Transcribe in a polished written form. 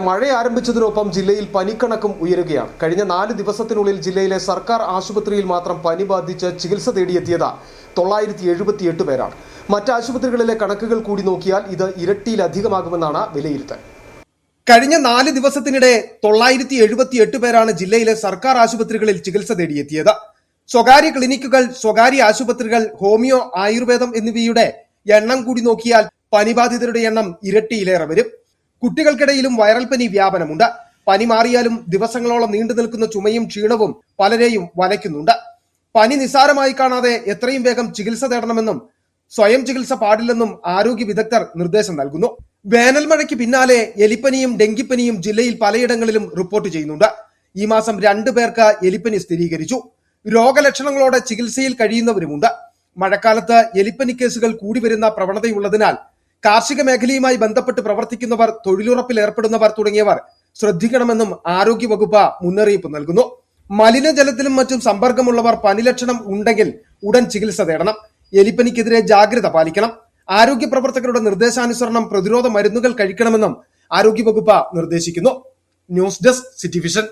മഴ ആരംഭിച്ചതിനൊപ്പം ജില്ലയിൽ പനിക്കണക്കും ഉയരുകയാണ്. കഴിഞ്ഞ 4 ദിവസത്തിനുള്ളിൽ ജില്ലയിലെ സർക്കാർ ആശുപത്രിയിൽ മാത്രം പനി ബാധിച്ച് ചികിത്സ തേടിയെത്തിയത് 978 പേരാണ്. മറ്റ് ആശുപത്രികളിലെ കണക്കുകൾ കൂടി നോക്കിയാൽ ഇത് ഇരട്ടിയിലധികമാകുമെന്നാണ് വിലയിരുത്തൽ. കഴിഞ്ഞ 4 ദിവസത്തിനിടെ 978 പേരാണ് ജില്ലയിലെ സർക്കാർ ആശുപത്രികളിൽ ചികിത്സ തേടിയെത്തിയത്. സ്വകാര്യ ക്ലിനിക്കുകൾ, സ്വകാര്യ ആശുപത്രികൾ, ഹോമിയോ, ആയുർവേദം എന്നിവയുടെ എണ്ണം കൂടി നോക്കിയാൽ പനിബാധിതരുടെ എണ്ണം ഇരട്ടിയിലേറെ വരും. കുട്ടികൾക്കിടയിലും വൈറൽ പനി വ്യാപനമുണ്ട്. പനി മാറിയാലും ദിവസങ്ങളോളം നീണ്ടു നിൽക്കുന്ന ചുമയും ക്ഷീണവും പലരെയും വലയ്ക്കുന്നുണ്ട്. പനി നിസ്സാരമായി കാണാതെ എത്രയും വേഗം ചികിത്സ തേടണമെന്നും സ്വയം ചികിത്സ പാടില്ലെന്നും ആരോഗ്യ വിദഗ്ധർ നിർദ്ദേശം നൽകുന്നു. വേനൽ മഴയ്ക്ക് പിന്നാലെ എലിപ്പനിയും ഡെങ്കിപ്പനിയും ജില്ലയിൽ പലയിടങ്ങളിലും റിപ്പോർട്ട് ചെയ്യുന്നുണ്ട്. ഈ മാസം 2 പേർക്ക് എലിപ്പനി സ്ഥിരീകരിച്ചു. രോഗലക്ഷണങ്ങളോടെ ചികിത്സയിൽ കഴിയുന്നവരുമുണ്ട്. മഴക്കാലത്ത് എലിപ്പനി കേസുകൾ കൂടി വരുന്ന പ്രവണതയുള്ളതിനാൽ കാർഷിക മേഖലയുമായി ബന്ധപ്പെട്ട് പ്രവർത്തിക്കുന്നവർ, തൊഴിലുറപ്പിൽ ഏർപ്പെടുന്നവർ തുടങ്ങിയവർ ശ്രദ്ധിക്കണമെന്നും ആരോഗ്യവകുപ്പ് മുന്നറിയിപ്പ് നൽകുന്നു. മലിനജലത്തിലും മറ്റും സമ്പർക്കമുള്ളവർ പനിലക്ഷണം ഉണ്ടെങ്കിൽ ഉടൻ ചികിത്സ തേടണം. എലിപ്പനിക്കെതിരെ ജാഗ്രത പാലിക്കണം. ആരോഗ്യ പ്രവർത്തകരുടെ നിർദ്ദേശാനുസരണം പ്രതിരോധ മരുന്നുകൾ കഴിക്കണമെന്നും ആരോഗ്യവകുപ്പ് നിർദ്ദേശിക്കുന്നു. News desk, city vision.